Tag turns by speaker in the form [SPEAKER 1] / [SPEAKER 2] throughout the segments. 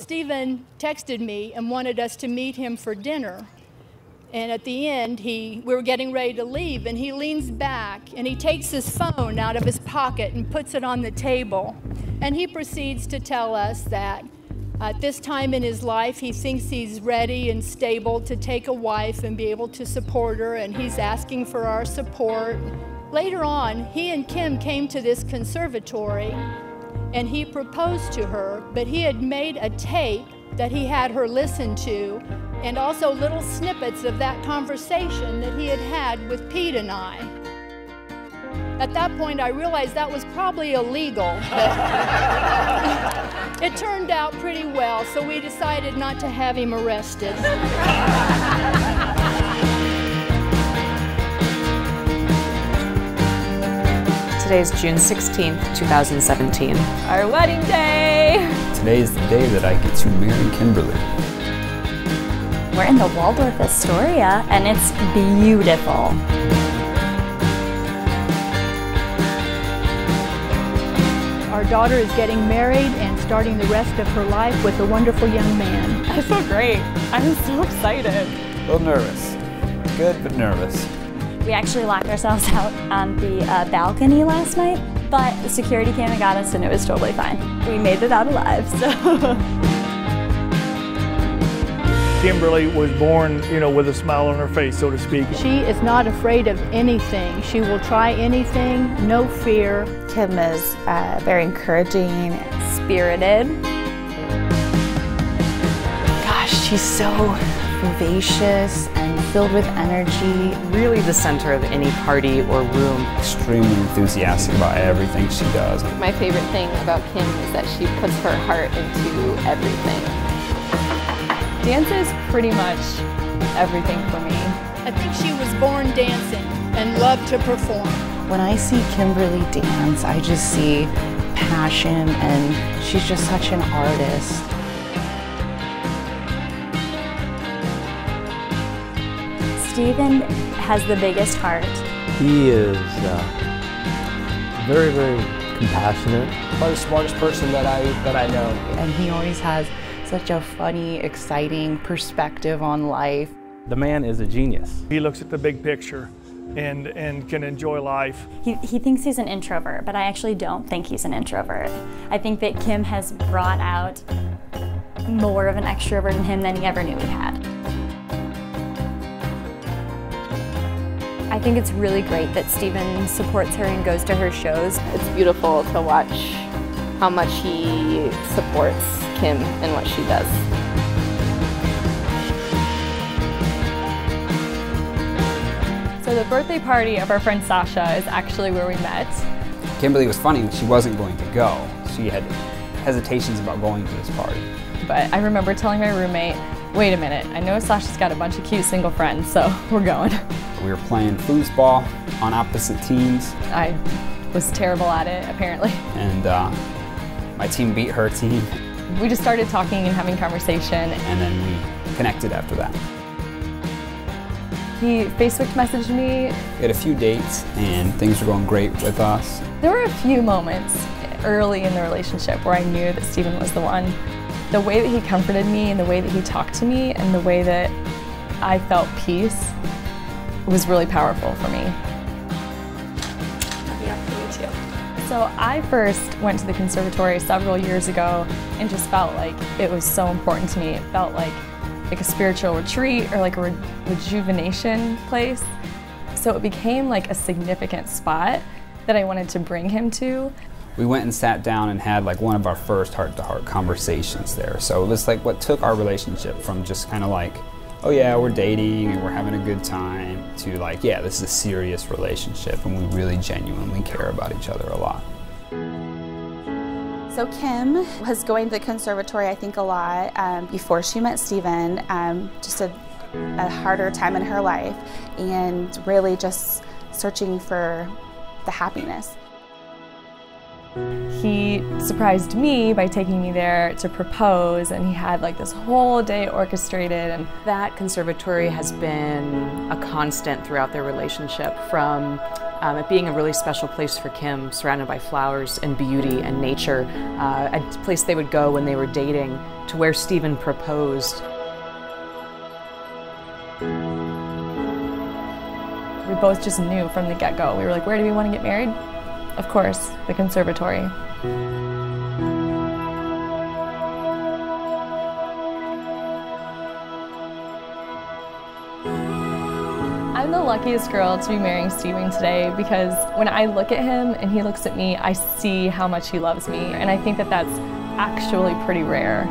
[SPEAKER 1] Steven texted me and wanted us to meet him for dinner. And at the end, we were getting ready to leave, and he leans back and he takes his phone out of his pocket and puts it on the table. And he proceeds to tell us that at this time in his life, he thinks he's ready and stable to take a wife and be able to support her, and he's asking for our support. Later on, he and Kim came to this conservatory and he proposed to her, but he had made a tape that he had her listen to, and also little snippets of that conversation that he had had with Pete and I. At that point, I realized that was probably illegal, but it turned out pretty well, so we decided not to have him arrested.
[SPEAKER 2] Today is June 16th, 2017.
[SPEAKER 3] Our wedding day!
[SPEAKER 4] Today is the day that I get to marry Kimberly.
[SPEAKER 5] We're in the Waldorf Astoria, and it's beautiful.
[SPEAKER 1] Our daughter is getting married and starting the rest of her life with a wonderful young man.
[SPEAKER 3] I feel great. I'm so excited.
[SPEAKER 4] A little nervous. Good, but nervous.
[SPEAKER 5] We actually locked ourselves out on the balcony last night, but the security came and got us, and it was totally fine. We made it out alive, so.
[SPEAKER 6] Kimberly was born, with a smile on her face, so to speak.
[SPEAKER 1] She is not afraid of anything. She will try anything, no fear.
[SPEAKER 7] Kim is very encouraging,
[SPEAKER 5] spirited.
[SPEAKER 7] Gosh, she's so vivacious and filled with energy.
[SPEAKER 2] Really the center of any party or room.
[SPEAKER 4] Extremely enthusiastic about everything she does.
[SPEAKER 3] My favorite thing about Kim is that she puts her heart into everything. Dance is pretty much everything for me.
[SPEAKER 1] I think she was born dancing and loved to perform.
[SPEAKER 7] When I see Kimberly dance, I just see passion, and she's just such an artist.
[SPEAKER 5] Steven has the biggest heart.
[SPEAKER 8] He is very, very compassionate.
[SPEAKER 9] Probably the smartest person that I know.
[SPEAKER 7] And he always has such a funny, exciting perspective on life.
[SPEAKER 8] The man is a genius.
[SPEAKER 6] He looks at the big picture and can enjoy life.
[SPEAKER 5] He thinks he's an introvert, but I actually don't think he's an introvert. I think that Kim has brought out more of an extrovert in him than he ever knew he had. I think it's really great that Steven supports her and goes to her shows.
[SPEAKER 3] It's beautiful to watch how much he supports Kim and what she does. So the birthday party of our friend Sasha is actually where we met.
[SPEAKER 4] Kimberly was funny. She wasn't going to go. She had hesitations about going to this party.
[SPEAKER 3] But I remember telling my roommate, wait a minute, I know Sasha's got a bunch of cute single friends, so we're going.
[SPEAKER 4] We were playing foosball on opposite teams.
[SPEAKER 3] I was terrible at it, apparently.
[SPEAKER 4] And my team beat her team.
[SPEAKER 3] We just started talking and having conversation.
[SPEAKER 4] And then we connected after that.
[SPEAKER 3] He Facebook messaged me.
[SPEAKER 4] We had a few dates and things were going great with us.
[SPEAKER 3] There were a few moments early in the relationship where I knew that Steven was the one. The way that he comforted me and the way that he talked to me and the way that I felt peace was really powerful for me.
[SPEAKER 5] Yeah, for me too.
[SPEAKER 3] So I first went to the Conservatory several years ago and just felt like it was so important to me. It felt like a spiritual retreat or like a rejuvenation place. So it became like a significant spot that I wanted to bring him to.
[SPEAKER 4] We went and sat down and had like one of our first heart-to-heart conversations there. So it was like what took our relationship from just kind of like, oh yeah, we're dating and we're having a good time, to like, yeah, this is a serious relationship and we really genuinely care about each other a lot.
[SPEAKER 7] So Kim was going to the Conservatory, I think, a lot before she met Steven, just a harder time in her life, and really just searching for the happiness.
[SPEAKER 3] He surprised me by taking me there to propose, and he had like this whole day orchestrated. And
[SPEAKER 2] that conservatory has been a constant throughout their relationship, from it being a really special place for Kim, surrounded by flowers and beauty and nature, a place they would go when they were dating, to where Steven proposed.
[SPEAKER 3] We both just knew from the get-go. We were like, where do we want to get married? Of course, the Conservatory. I'm the luckiest girl to be marrying Steven today, because when I look at him and he looks at me, I see how much he loves me, and I think that that's actually pretty rare.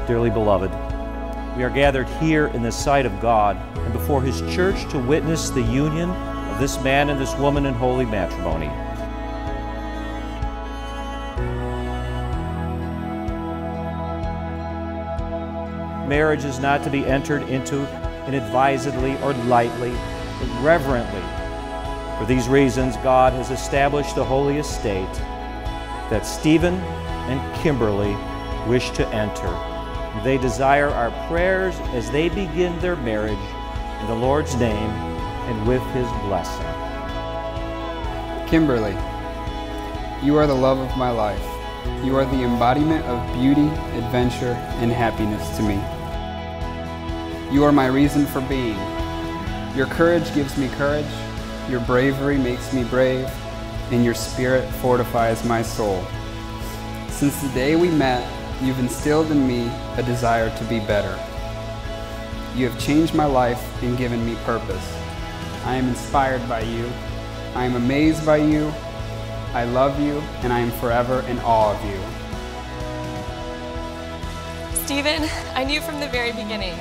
[SPEAKER 10] Dearly beloved, we are gathered here in the sight of God and before His church to witness the union of this man and this woman in holy matrimony. Marriage is not to be entered into inadvisedly or lightly, but reverently. For these reasons, God has established the holy estate that Steven and Kimberly wish to enter. They desire our prayers as they begin their marriage in the Lord's name and with His blessing.
[SPEAKER 4] Kimberly, you are the love of my life. You are the embodiment of beauty, adventure, and happiness to me. You are my reason for being. Your courage gives me courage, your bravery makes me brave, and your spirit fortifies my soul. Since the day we met, you've instilled in me a desire to be better. You have changed my life and given me purpose. I am inspired by you. I am amazed by you. I love you, and I am forever in awe of you.
[SPEAKER 3] Steven, I knew from the very beginning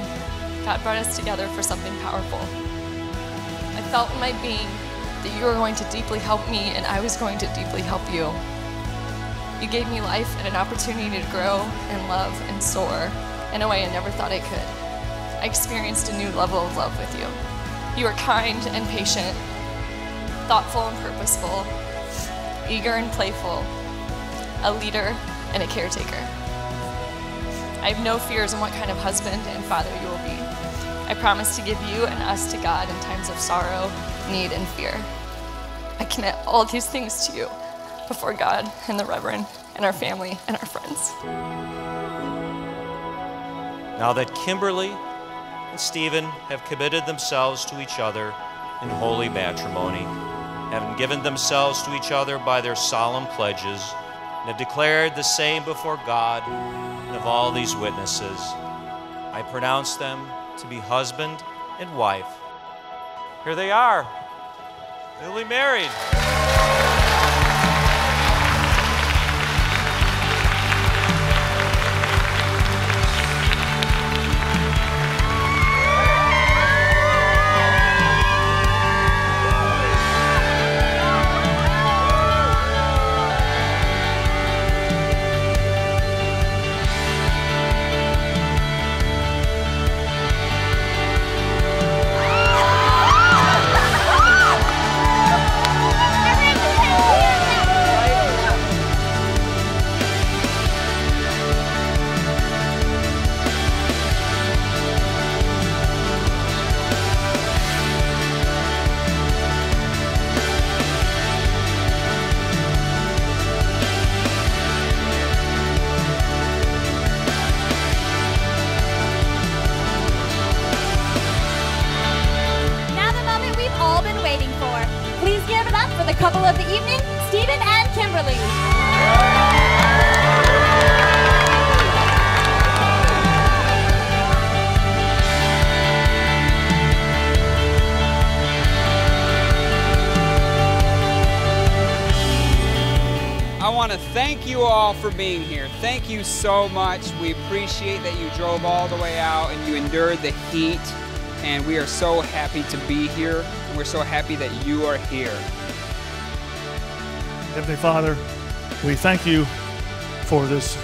[SPEAKER 3] God brought us together for something powerful. I felt in my being that you were going to deeply help me and I was going to deeply help you. You gave me life and an opportunity to grow and love and soar in a way I never thought I could. I experienced a new level of love with you. You are kind and patient, thoughtful and purposeful, eager and playful, a leader and a caretaker. I have no fears on what kind of husband and father you will be. I promise to give you and us to God in times of sorrow, need, and fear. I commit all these things to you before God and the Reverend and our family and our friends.
[SPEAKER 10] Now that Kimberly and Steven have committed themselves to each other in holy matrimony, having given themselves to each other by their solemn pledges, and have declared the same before God and of all these witnesses, I pronounce them to be husband and wife. Here they are, newly married.
[SPEAKER 11] For the couple of the evening, Steven and Kimberly.
[SPEAKER 12] I want to thank you all for being here. Thank you so much. We appreciate that you drove all the way out and you endured the heat and we are so happy to be here, and we're so happy that you are here.
[SPEAKER 6] Heavenly Father, we thank you for this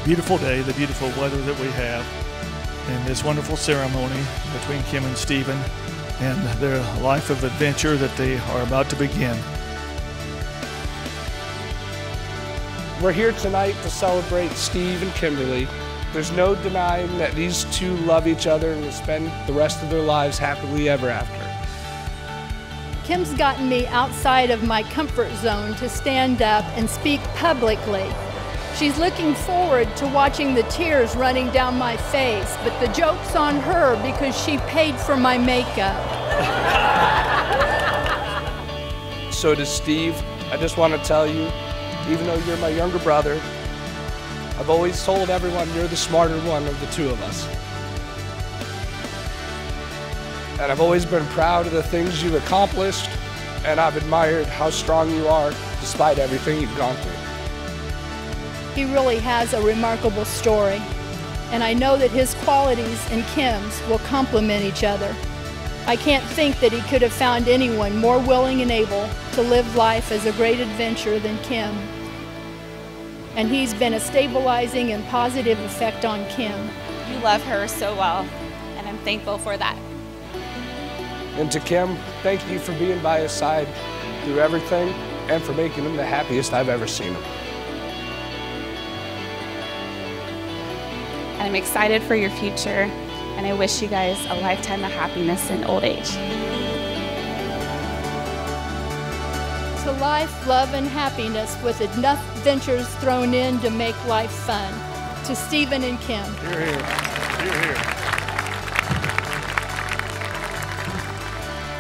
[SPEAKER 6] beautiful day, the beautiful weather that we have, and this wonderful ceremony between Kim and Steven and their life of adventure that they are about to begin.
[SPEAKER 9] We're here tonight to celebrate Steve and Kimberly. There's no denying that these two love each other and will spend the rest of their lives happily ever after.
[SPEAKER 1] Kim's gotten me outside of my comfort zone to stand up and speak publicly. She's looking forward to watching the tears running down my face, but the joke's on her because she paid for my makeup.
[SPEAKER 9] So to Steve, I just want to tell you, even though you're my younger brother, I've always told everyone you're the smarter one of the two of us. And I've always been proud of the things you've accomplished, and I've admired how strong you are despite everything you've gone through.
[SPEAKER 1] He really has a remarkable story, and I know that his qualities and Kim's will complement each other. I can't think that he could have found anyone more willing and able to live life as a great adventure than Kim. And he's been a stabilizing and positive effect on Kim.
[SPEAKER 7] You love her so well, and I'm thankful for that.
[SPEAKER 9] And to Kim, thank you for being by his side through everything and for making him the happiest I've ever seen him.
[SPEAKER 7] And I'm excited for your future, and I wish you guys a lifetime of happiness in old age.
[SPEAKER 1] To life, love, and happiness with enough ventures thrown in to make life fun. To Steven and Kim.
[SPEAKER 6] You're here. You're here.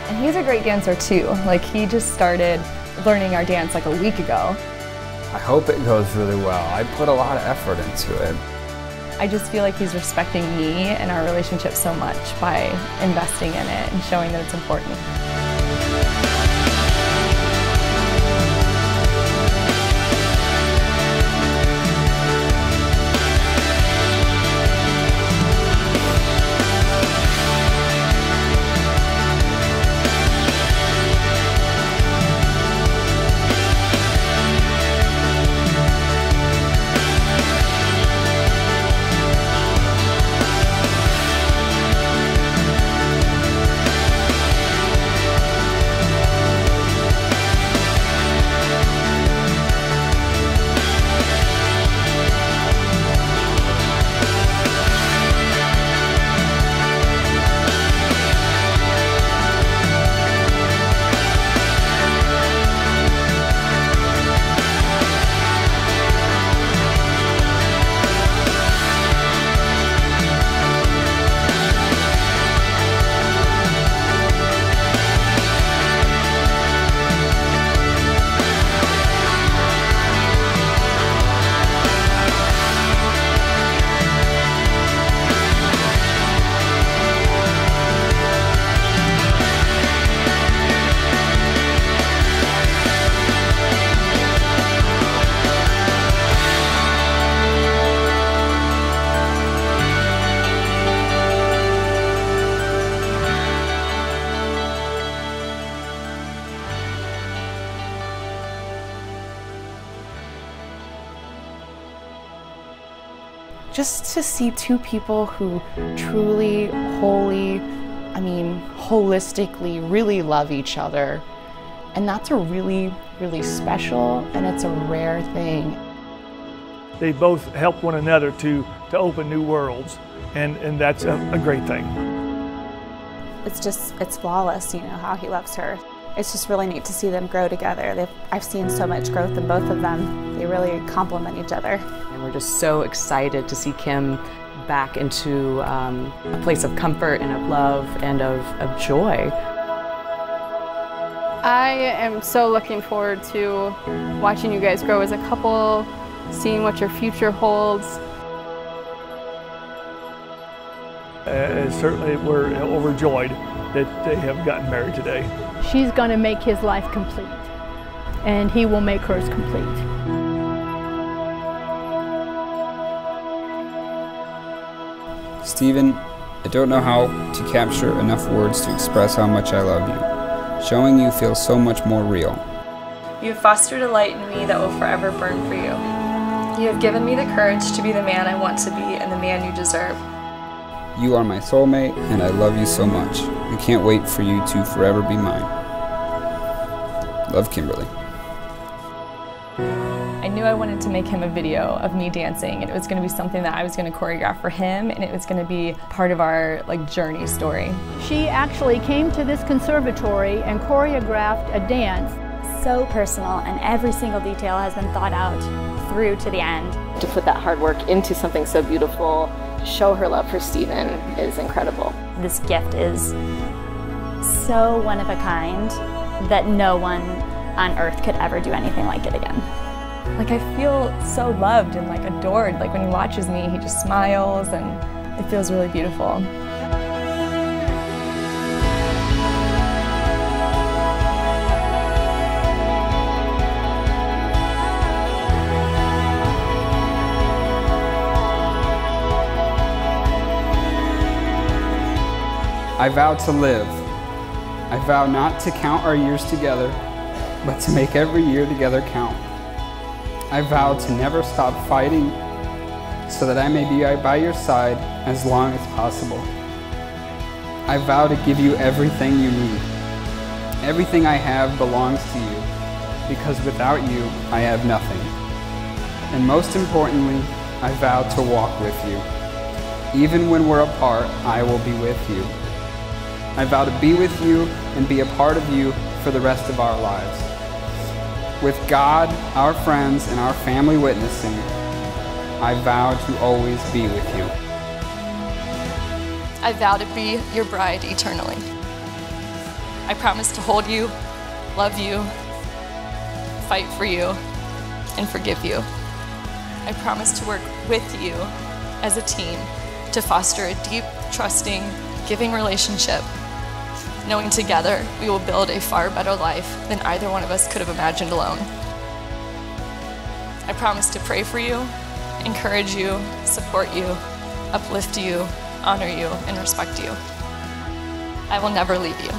[SPEAKER 3] And he's a great dancer too. Like, he just started learning our dance like a week ago.
[SPEAKER 4] I hope it goes really well. I put a lot of effort into it.
[SPEAKER 3] I just feel like he's respecting me and our relationship so much by investing in it and showing that it's important. Just to see two people who truly, holistically really love each other. And that's a really, really special, and it's a rare thing.
[SPEAKER 6] They both help one another to open new worlds, and that's a great thing.
[SPEAKER 7] It's flawless, you know, how he loves her. It's just really neat to see them grow together. I've seen so much growth in both of them. They really complement each other.
[SPEAKER 2] And we're just so excited to see Kim back into a place of comfort and of love and of joy.
[SPEAKER 13] I am so looking forward to watching you guys grow as a couple, seeing what your future holds.
[SPEAKER 6] Certainly we're overjoyed that they have gotten married today.
[SPEAKER 1] She's going to make his life complete, and he will make hers complete.
[SPEAKER 4] Steven, I don't know how to capture enough words to express how much I love you. Showing you feels so much more real.
[SPEAKER 3] You have fostered a light in me that will forever burn for you. You have given me the courage to be the man I want to be and the man you deserve.
[SPEAKER 4] You are my soulmate, and I love you so much. I can't wait for you to forever be mine. Love, Kimberly.
[SPEAKER 3] I knew I wanted to make him a video of me dancing, and it was going to be something that I was going to choreograph for him, and it was going to be part of our journey story.
[SPEAKER 1] She actually came to this conservatory and choreographed a dance.
[SPEAKER 5] So personal, and every single detail has been thought out through to the end.
[SPEAKER 14] To put that hard work into something so beautiful, to show her love for Steven is incredible.
[SPEAKER 5] This gift is so one of a kind that no one on earth could ever do anything like it again.
[SPEAKER 3] I feel so loved and adored. When he watches me, he just smiles, and it feels really beautiful.
[SPEAKER 4] I vow to live. I vow not to count our years together, but to make every year together count. I vow to never stop fighting so that I may be by your side as long as possible. I vow to give you everything you need. Everything I have belongs to you, because without you, I have nothing. And most importantly, I vow to walk with you. Even when we're apart, I will be with you. I vow to be with you and be a part of you for the rest of our lives. With God, our friends, and our family witnessing, I vow to always be with you.
[SPEAKER 3] I vow to be your bride eternally. I promise to hold you, love you, fight for you, and forgive you. I promise to work with you as a team to foster a deep, trusting, giving relationship, knowing together we will build a far better life than either one of us could have imagined alone. I promise to pray for you, encourage you, support you, uplift you, honor you, and respect you. I will never leave you.